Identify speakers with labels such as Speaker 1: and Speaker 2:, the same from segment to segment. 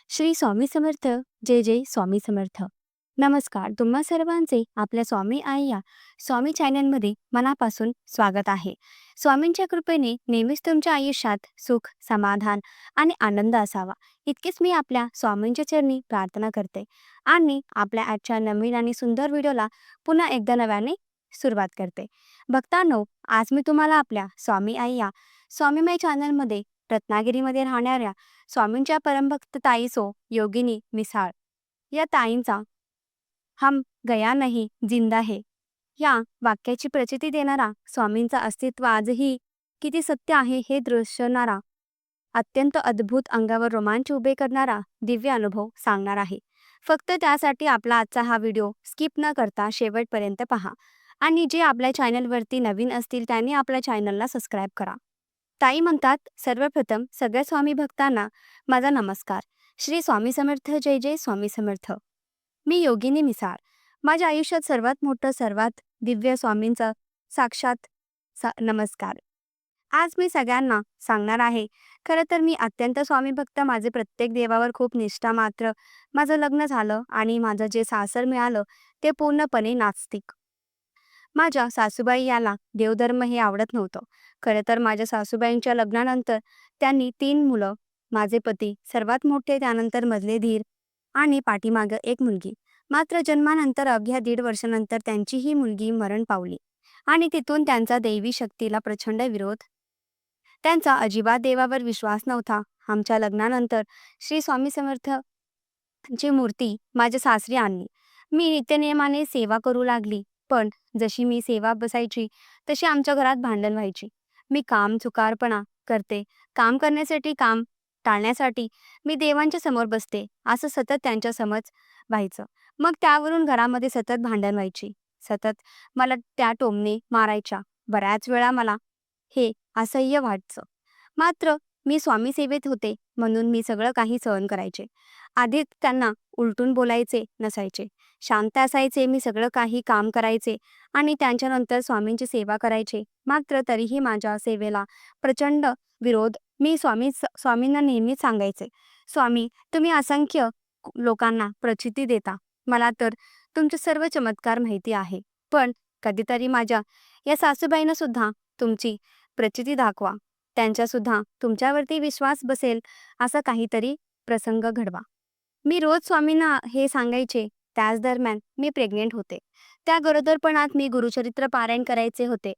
Speaker 1: श्री स्वामी समर्थ. जय जय स्वामी समर्थ. नमस्कार, तुम्हा सर्वांचे आपल्या स्वामी आई या स्वामी चॅनलमध्ये मनापासून स्वागत आहे. स्वामींच्या कृपेने नेहमीच तुमच्या आयुष्यात सुख, समाधान आणि आनंद असावा, इतकेच मी आपल्या स्वामींच्या चरणी प्रार्थना करते. आणि आपल्या आजच्या नवीन आणि सुंदर व्हिडिओला पुन्हा एकदा नव्याने सुरुवात करते. भक्तांनो, आज मी तुम्हाला आपल्या स्वामी आई या स्वामीमय चॅनलमध्ये रत्नागिरीमध्ये राहणाऱ्या स्वामींच्या परमभक्त ताईसो योगिनी मिसाळ या ताईंचा हम गया नहीं जिंदा है या वाक्याची प्रचिती देणारा, स्वामींचा अस्तित्व आजही किती सत्य आहे हे दर्शवणारा, अत्यंत अद्भुत अंगावर रोमांच उभे करणारा दिव्य अनुभव सांगणार आहे. फक्त त्यासाठी आपला आजचा हा व्हिडिओ स्किप न करता शेवटपर्यंत पहा. आणि जे आपल्या चॅनलवरती नवीन असतील त्यांनी आपल्या चॅनलला सबस्क्राईब करा. ताई म्हणतात, सर्वप्रथम सगळ्या स्वामी भक्तांना माझा नमस्कार. श्री स्वामी समर्थ. जय जय स्वामी समर्थ. मी योगिनी मिसाळ. माझ्या आयुष्यात सर्वात मोठं, सर्वात दिव्य स्वामींचा साक्षात नमस्कार आज मी सगळ्यांना सांगणार आहे. खरं तर मी अत्यंत स्वामी भक्त. माझे प्रत्येक देवावर खूप निष्ठा. मात्र माझं लग्न झालं आणि माझं जे सासर मिळालं ते पूर्णपणे नास्तिक. माझ्या सासूबाई याला देवधर्म हे आवडत नव्हतं. खरं तर माझ्या सासूबाईंच्या लग्नानंतर त्यांनी 3 मुलं, माझे पती सर्वात मोठे, त्यानंतर मधले धीर आणि पाठीमागं एक मुलगी. मात्र जन्मानंतर अवघ्या 1.5 वर्षानंतर त्यांची ही मुलगी मरण पावली आणि तिथून त्यांचा दैवी शक्तीला प्रचंड विरोध. त्यांचा अजिबात देवावर विश्वास नव्हता. आमच्या लग्नानंतर श्री स्वामी समर्थ ची मूर्ती माझ्या सासरी आणली. मी नित्यनेमाने सेवा करू लागली. पण जशी मी सेवा बसायची तशी आमच्या घरात भांडण व्हायची. मी काम चुकारपणा करते, काम करण्यासाठी काम टाळण्यासाठी मी देवांच्या समोर बसते, असं सतत त्यांच्या समज व्हायचं. मग त्यावरून घरामध्ये सतत भांडण व्हायची. सतत मला त्या टोमणे मारायच्या. बऱ्याच वेळा मला हे असह्य वाटचं. मात्र मी स्वामी सेवेत होते म्हणून मी सगळं काही सहन करायचे. आधी त्यांना उलटून बोलायचे नसायचे. शांत असायचे. मी सगळं काही काम करायचे आणि त्यांच्यानंतर स्वामींची सेवा करायचे. मात्र तरीही माझ्या सेवेला प्रचंड विरोध. मी स्वामींना नेहमीच सांगायचे, स्वामी, तुम्ही असंख्य लोकांना प्रचिती देता. मला तर तुमचे सर्व चमत्कार माहिती आहे. पण कधीतरी माझ्या या सासूबाईंना सुद्धा तुमची प्रचिती दाखवा. त्यांचासुद्धा तुमच्यावरती विश्वास बसेल असा काहीतरी प्रसंग घडवा. मी रोज स्वामींना हे सांगायचे. त्याच दरम्यान मी प्रेग्नेंट होते. त्या गरोदरपणात मी गुरुचरित्र पारायण करायचे होते.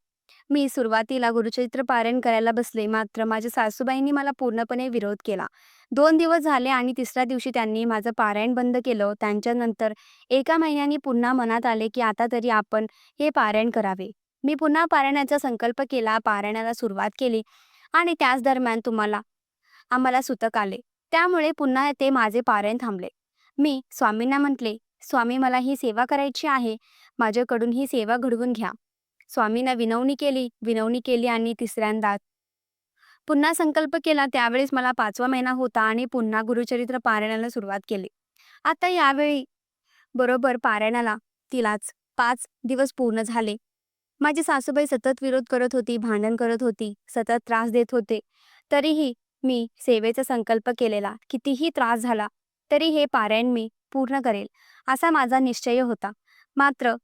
Speaker 1: मी सुरुवातीला गुरुचरित्र पारायण करायला बसले. मात्र माझ्या सासूबाईंनी मला पूर्णपणे विरोध केला. 2 दिवस झाले आणि तिसऱ्या दिवशी त्यांनी माझं पारायण बंद केलं. त्यांच्यानंतर 1 महिन्याने पुन्हा मनात आले की आता तरी आपण हे पारायण करावे. मी पुन्हा पारायणाचा संकल्प केला. पारायणाला सुरुवात केली आणि त्याच दरम्यान आम्हाला सुतक आले. त्यामुळे पुन्हा ते माझे पारायण थांबले. मी स्वामींना म्हटले, स्वामी, मला ही सेवा करायची आहे. माझ्याकडून ही सेवा घडवून घ्या. स्वामींना विनवणी केली आणि तिसऱ्यांदा पुन्हा संकल्प केला. त्यावेळेस मला 5वा महिना होता आणि पुन्हा गुरुचरित्र पारायणाला सुरुवात केली. आता यावेळी बरोबर पारायणाला तिलाच 5 दिवस पूर्ण झाले. माझी सासूबाई सतत विरोध करत होती, भांडण करत होती, सतत त्रास देत होते. तरीही मी सेवेचा संकल्प केलेला. कितीही त्रास झाला तरी हे पारायण मी पूर्ण करेल असा माझा निश्चय होता. मात्र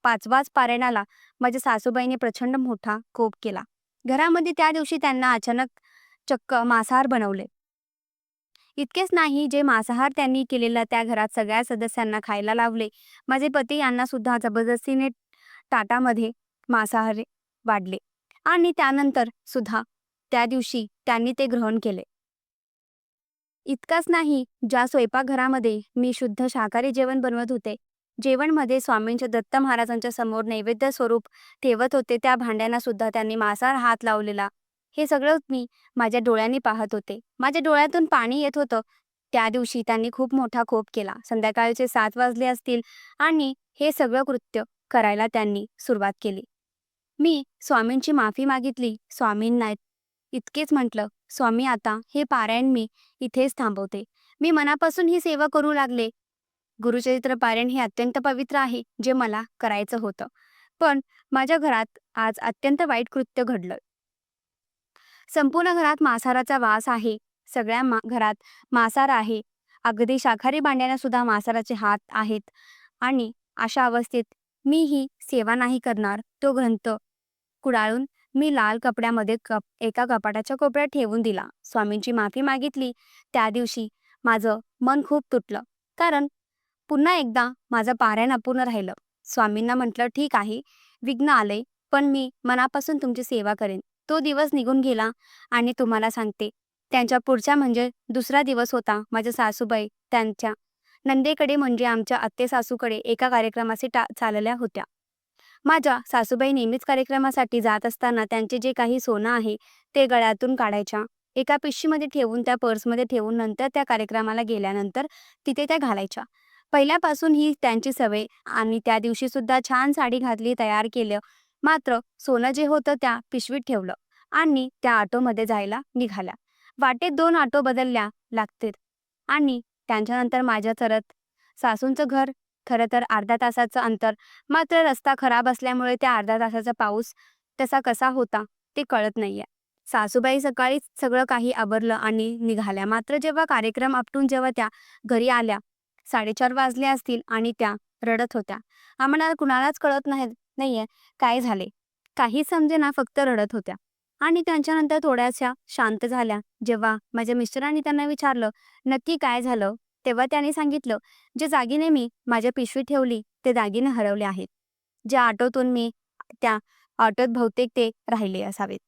Speaker 1: 5व्याच पारायणाला माझ्या सासूबाईने प्रचंड मोठा कोप केला. घरामध्ये त्या दिवशी त्यांना अचानक चक्क मांसाहार बनवले. इतकेच नाही, जे मांसाहार त्यांनी केलेला त्या घरात सगळ्या सदस्यांना खायला लावले. माझे पती यांना सुद्धा जबरदस्तीने ताटामध्ये मांसाहार वाढले आणि त्यानंतर सुद्धा त्या दिवशी त्यांनी ते ग्रहण केले. इतकाच नाही, ज्या स्वयंपाकघरामध्ये मी शुद्ध शाकाहारी जेवण बनवत होते, जेवणमध्ये स्वामींच्या दत्त महाराजांच्या समोर नैवेद्य स्वरूप ठेवत होते, त्या भांड्यांना सुद्धा त्यांनी मांसाहार हात लावलेला. हे सगळं मी माझ्या डोळ्यांनी पाहत होते. माझ्या डोळ्यातून पाणी येत होतं. त्या दिवशी त्यांनी खूप मोठा कोप केला. संध्याकाळचे 7 वाजले असतील आणि हे सगळं कृत्य करायला त्यांनी सुरुवात केली. मी स्वामींची माफी मागितली. स्वामींना इतकेच म्हटलं, स्वामी, आता हे पारायण मी इथेच थांबवते. मी मनापासून ही सेवा करू लागले. गुरुचरित्र पारायण हे अत्यंत पवित्र आहे, जे मला करायचं होतं. पण माझ्या घरात आज अत्यंत वाईट कृत्य घडलं. संपूर्ण घरात मांसाहाराचा वास आहे. सगळ्या घरात मांसाहार आहे अगदी शाकाहारी भांड्यांना सुद्धा मांसाहाराचे हात आहेत आणि अशा अवस्थेत मी ही सेवा नाही करणार. तो ग्रंथ कुडाळून मी लाल कपड्यामध्ये एका कपाटाच्या कोपऱ्यात ठेवून दिला. स्वामींची माफी मागितली. त्या दिवशी माझं मन खूप तुटलं. कारण पुन्हा एकदा माझं पारायण अपूर्ण राहिलं. स्वामींना म्हटलं, "ठीक आहे, विघ्न आलंय, पण मी मनापासून तुमची सेवा करेन." तो दिवस निघून गेला आणि तुम्हाला सांगते, त्यांच्या पुढच्या म्हणजे दुसरा दिवस होता. माझ्या सासूबाई त्यांच्या नंदेकडे म्हणजे आमच्या आत्ते-सासूकडे एका कार्यक्रमासाठी चालल्या होत्या. माझ्या सासूबाई नेहमीच कार्यक्रमासाठी जात असताना त्यांचे जे काही सोनं आहे ते गळ्यातून काढायच्या. एका पिशवीमध्ये ठेवून त्या पर्समध्ये ठेवून नंतर त्या कार्यक्रमाला गेल्यानंतर तिथे त्या घालायच्या. पहिल्यापासून ही त्यांची सवय आणि त्या दिवशी सुद्धा छान साडी घातली, तयार केलं. मात्र सोनं जे होतं त्या पिशवीत ठेवलं आणि त्या ऑटोमध्ये जायला निघाल्या. वाटेत 2 ऑटो बदलल्या लागतील आणि त्यांच्यानंतर माझ्या चरत सासूंचं घर खरं तर अर्ध्या तासाचं अंतर. मात्र रस्ता खराब असल्यामुळे त्या अर्ध्या तासाचा पाऊस तसा कसा होता ते कळत नाहीये. सासूबाई सकाळीच सगळं काही आवरलं आणि निघाल्या. मात्र जेव्हा कार्यक्रम आपटून जेव्हा त्या घरी आल्या 4:30 वाजले असतील आणि त्या रडत होत्या. आम्हाला कुणालाच कळत नाहीये काय झाले. काही समजेना, फक्त रडत होत्या. आणि त्यांच्यानंतर थोड्याशा शांत झाल्या. जेव्हा माझ्या मिस्टरांनी त्यांना विचारलं, "नक्की काय झालं?" तेव्हा त्यांनी सांगितलं, "जे दागिने मी माझ्या पिशवीत ठेवली ते दागिने हरवले आहेत. ज्या ऑटोतून मी त्या ऑटोत बहुतेक ते राहिले असावेत.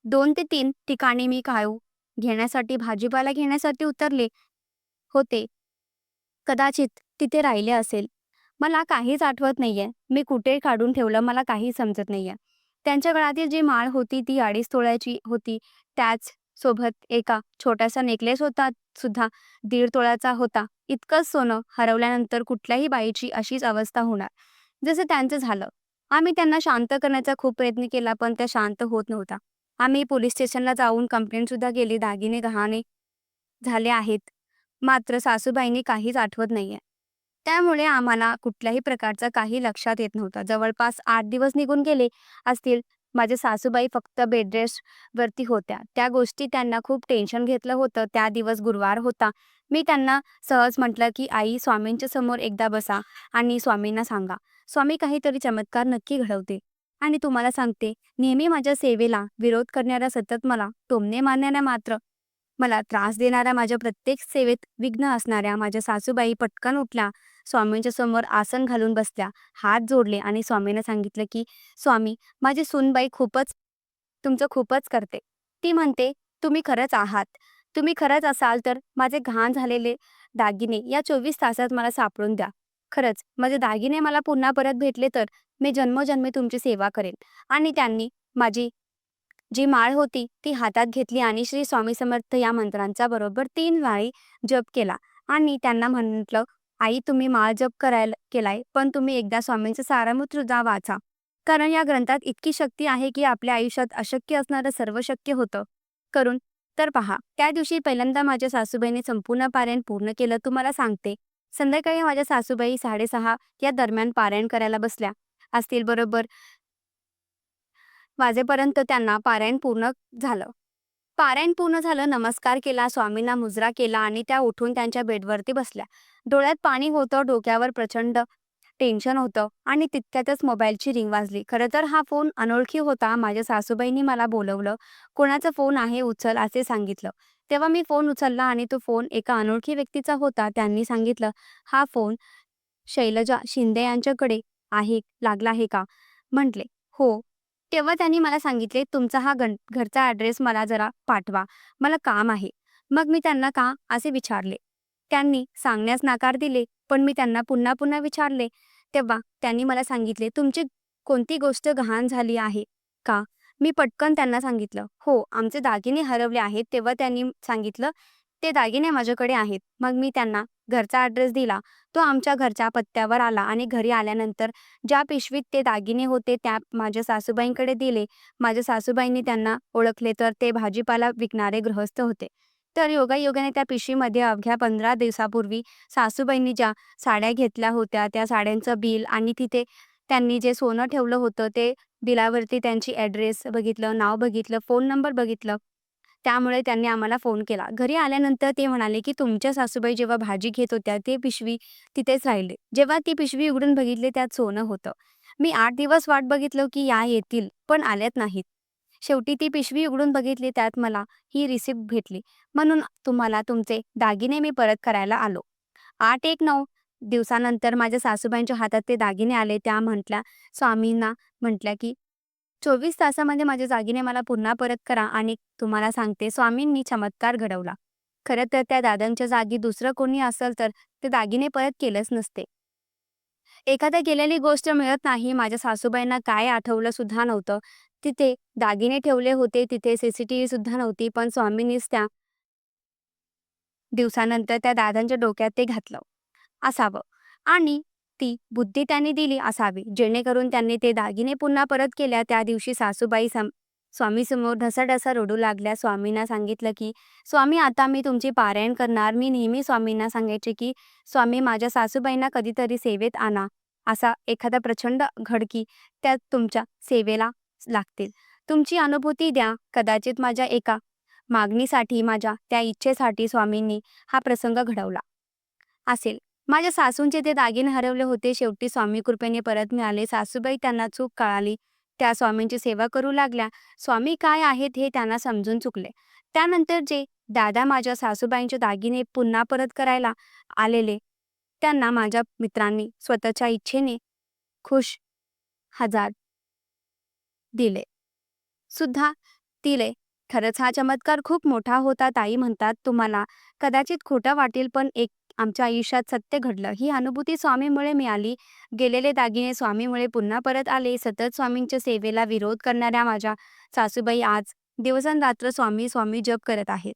Speaker 1: 2 ते 3 ठिकाणी मी खाऊ घेण्यासाठी, भाजीपाला घेण्यासाठी उतरले होते. कदाचित तिथे राहिले असेल. मला काहीच आठवत नाहीये. मी कुठे काढून ठेवलं मला काही समजत नाहीये." त्यांच्या गळ्यातील जी माळ होती ती 2.5 तोळ्याची होती. त्याच सोबत एका छोटासा नेकलेस होता सुद्धा 1.5 तोळ्याचा होता. इतकंच सोनं हरवल्यानंतर कुठल्याही बाईची अशीच अवस्था होणार, जसं त्यांचं झालं. आम्ही त्यांना शांत करण्याचा खूप प्रयत्न केला, पण त्या शांत होत नव्हत्या. आम्ही पोलीस स्टेशनला जाऊन कंप्लेंट सुद्धा केली, दागिने गहाणे झाले आहेत. मात्र सासूबाईंनी काहीच आठवत नाहीये. त्यामुळे आम्हाला कुठल्याही प्रकारचं काही लक्षात येत नव्हतं. जवळपास 8 दिवस निघून गेले असतील. माझ्या सासूबाई फक्त बेड रेस्टवरती होत्या. त्या गोष्टी त्यांना खूप टेन्शन घेतलं होतं. त्या दिवस गुरुवार होता. मी त्यांना सहज म्हटलं, की "आई, स्वामींच्या समोर एकदा बसा आणि स्वामींना सांगा. स्वामी काहीतरी चमत्कार नक्की घडवतील." आणि तुम्हाला सांगते, नेहमी माझ्या सेवेला विरोध करणाऱ्या, सतत मला टोमणे मारणाऱ्या, मात्र मला त्रास देणाऱ्या, माझ्या प्रत्येक सेवेत विघ्न असणाऱ्या माझ्या सासूबाई पटकन उठल्या, स्वामींच्या समोर आसन घालून बसल्या, हात जोडले आणि स्वामींना सांगितलं, की "स्वामी, माझी सूनबाई तुमचं खूपच करते. ती म्हणते तुम्ही खरंच आहात. तुम्ही खरंच असाल तर माझे घाण झालेले दागिने या 24 तासात मला सापडून द्या. खरंच माझे दागिने मला पुन्हा परत भेटले तर मी जन्मोजन्मी तुमची सेवा करेन." आणि त्यांनी माझी जी माळ होती ती हातात घेतली आणि श्री स्वामी समर्थ या मंत्रांचा बरोबर 3 वेळी जप केला आणि त्यांना म्हटलं, "आई, तुम्ही माळ जप केलाय, पण तुम्ही एकदा स्वामींचं सारामृत सुद्धा वाचा. कारण या ग्रंथात इतकी शक्ती आहे की आपल्या आयुष्यात अशक्य असणारं सर्व शक्य होतं करून तर पहा." त्या दिवशी पहिल्यांदा माझ्या सासूबाईंनी संपूर्ण पारायण पूर्ण केलं. तुम्हाला सांगते, संध्याकाळी माझ्या सासूबाई 6:30 या दरम्यान पारायण करायला बसल्या असतील. बरोबर वाजेपर्यंत त्यांना पारायण पूर्ण झालं. पारायण पूर्ण झालं, नमस्कार केला, स्वामींना मुजरा केला आणि त्या उठून त्यांच्या बेडवरती बसल्या. डोळ्यात पाणी होतं, डोक्यावर प्रचंड टेन्शन होतं आणि तितक्यातच मोबाईलची रिंग वाजली. खरं तर हा फोन अनोळखी होता. माझ्या सासूबाईंनी मला बोलवलं. "कोणाचा फोन आहे, उचल," असे सांगितलं. तेव्हा मी फोन उचलला आणि तो फोन एका अनोळखी व्यक्तीचा होता. त्यांनी सांगितलं, "हा फोन शैलजा शिंदे यांच्याकडे लागला आहे का?" म्हटले, "हो." तेव्हा त्यांनी मला सांगितले, "तुमचा हा घरचा ॲड्रेस मला जरा पाठवा. मला काम आहे." मग मी त्यांना "का?" असे विचारले. त्यांनी सांगण्यास नकार दिले. पण मी त्यांना पुन्हा पुन्हा विचारले. तेव्हा त्यांनी मला सांगितले, "तुमची कोणती गोष्ट गहाण झाली आहे का?" मी पटकन त्यांना सांगितलं, "हो, आमचे दागिने हरवले आहेत." तेव्हा त्यांनी सांगितलं, "ते दागिने माझ्याकडे आहेत." मग मी त्यांना घरचा ॲड्रेस दिला. तो आमच्या घरच्या पत्त्यावर आला आणि घरी आल्यानंतर ज्या पिशवीत ते दागिने होते त्या माझ्या सासूबाईंकडे दिले. माझ्या सासूबाईंनी त्यांना ओळखले, तर ते भाजीपाला विकणारे गृहस्थ होते. तर योगायोगाने त्या पिशवीमध्ये अवघ्या 15 दिवसापूर्वी सासूबाईंनी ज्या साड्या घेतल्या होत्या त्या साड्यांचं बिल आणि तिथे त्यांनी जे सोनं ठेवलं होतं ते बिलावरती त्यांची ॲड्रेस बघितलं, नाव बघितलं, फोन नंबर बघितलं. त्यामुळे त्यांनी आम्हाला फोन केला. घरी आल्यानंतर ते म्हणाले, की तुमच्या सासूबाई जेव्हा भाजी घेत होत्या, ते पिशवी तिथेच राहिले. जेव्हा ती पिशवी उघडून बघितली, त्यात सोनं होतं. मी 8 दिवस वाट बघितलं, की या येतील, पण आल्यात नाहीत. शेवटी ती पिशवी उघडून बघितली, त्यात मला ही रिसिप्ट भेटली. म्हणून तुम्हाला तुमचे दागिने मी परत करायला आलो. 8-9 दिवसानंतर माझ्या सासूबाईंच्या हातात ते दागिने आले. त्या म्हटल्या, स्वामींना म्हटल्या, की 24 तासामध्ये माझे दागिने मला पुन्हा परत करा. आणि तुम्हाला सांगते, स्वामींनी चमत्कार घडवला. खरं तर त्या दादांच्या जागी दुसरं कोणी असेल तर ते दागिने परत केलेच नसते. एखाद्या गेलेली गोष्ट मिळत नाही. माझ्या सासूबाईंना काय आठवलं सुद्धा नव्हतं. तिथे दागिने ठेवले होते, तिथे सीसीटीव्ही सुद्धा नव्हती. पण स्वामींनीच त्या दिवसानंतर त्या दादांच्या डोक्यात ते घातलं असावं आणि ती बुद्धी त्यांनी दिली असावी, जेणेकरून त्यांनी ते दागिने पुन्हा परत केल्या. त्या दिवशी सासूबाई स्वामीसमोर ढसाढसा रडू लागल्या. स्वामींना सांगितलं, की "स्वामी, आता मी तुमची पारायण करणार." मी नेहमी स्वामींना सांगायचे, की "स्वामी, माझ्या सासूबाईंना कधीतरी सेवेत आणा. असा एखादा प्रचंड घडकी त्या तुमच्या सेवेला लागतील. तुमची अनुभूती द्या." कदाचित माझ्या एका मागणीसाठी, माझ्या त्या इच्छेसाठी स्वामींनी हा प्रसंग घडवला असेल. माझ्या सासूंचे ते दागिने हरवले होते. शेवटी स्वामी कृपेने परत मिळाले. सासूबाई त्यांना चूक कळाली. त्या स्वामींची सेवा करू लागल्या. स्वामी काय आहेत हे त्यांना समजून चुकले. त्यानंतर जे दादा माझ्या सासूबाईंचे दागिने पुन्हा परत करायला आलेले, त्यांना माझ्या मित्रांनी स्वतःच्या इच्छेने खुश हजार दिले. सुद्धा दिले. खरंच हा चमत्कार खूप मोठा होता. ताई म्हणतात, तुम्हाला कदाचित खोटं वाटेल, पण एक आमच्या आयुष्यात सत्य घडलं. ही अनुभूती स्वामीमुळे मिळाली. गेलेले दागिने स्वामीमुळे पुन्हा परत आले. सतत स्वामींच्या सेवेला विरोध करणाऱ्या माझ्या सासूबाई आज दिवसरात्र स्वामी, स्वामी जप करत आहेत.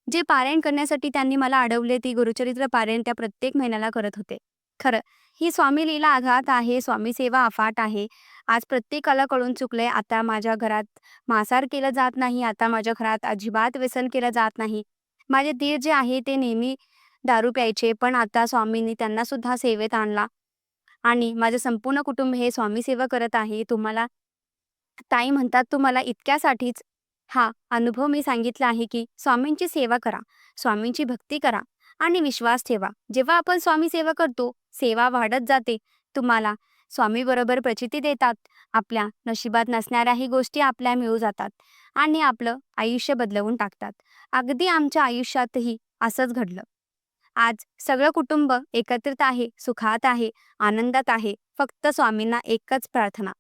Speaker 1: जे पारायण करण्यासाठी त्यांनी मला अडवले, ती गुरुचरित्र पारायण त्या प्रत्येक महिन्याला करत होते. खरं, ही स्वामी लीला आघात आहे. स्वामी सेवा अफाट आहे. आज प्रत्येकाला कळून चुकलंय. आता माझ्या घरात मांसाहार केलं जात नाही. आता माझ्या घरात अजिबात व्यसन केलं जात नाही. माझे दीर जे आहे ते नेहमी दारू प्यायचे, पण आता स्वामींनी त्यांना सुद्धा सेवेत आणला आणि माझं संपूर्ण कुटुंब हे स्वामी सेवा करत आहे. तुम्हाला ताई म्हणतात, तुम्हाला इतक्यासाठीच हा अनुभव मी सांगितला आहे, की स्वामींची सेवा करा, स्वामींची भक्ती करा आणि विश्वास ठेवा. जेव्हा आपण स्वामी सेवा करतो, सेवा वाढत जाते. तुम्हाला स्वामी बरोबर प्रचिती देतात. आपल्या नशिबात नसणाऱ्याही गोष्टी आपल्या मिळू जातात आणि आपलं आयुष्य बदलवून टाकतात. अगदी आमच्या आयुष्यातही असंच घडलं. आज सगळं कुटुंब एकत्रित आहे, सुखात आहे, आनंदात आहे. फक्त स्वामींना एकच प्रार्थना,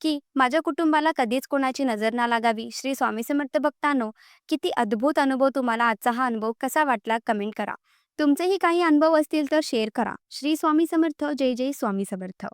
Speaker 1: की माझ्या कुटुंबाला कधीच कोणाची नजर ना लागावी. श्री स्वामी समर्थ भक्तांनो, किती अद्भुत अनुभव! तुम्हाला आजचा हा अनुभव कसा वाटला कमेंट करा. तुमचेही काही अनुभव असतील तर शेअर करा. श्री स्वामी समर्थ. जय जय स्वामी समर्थ.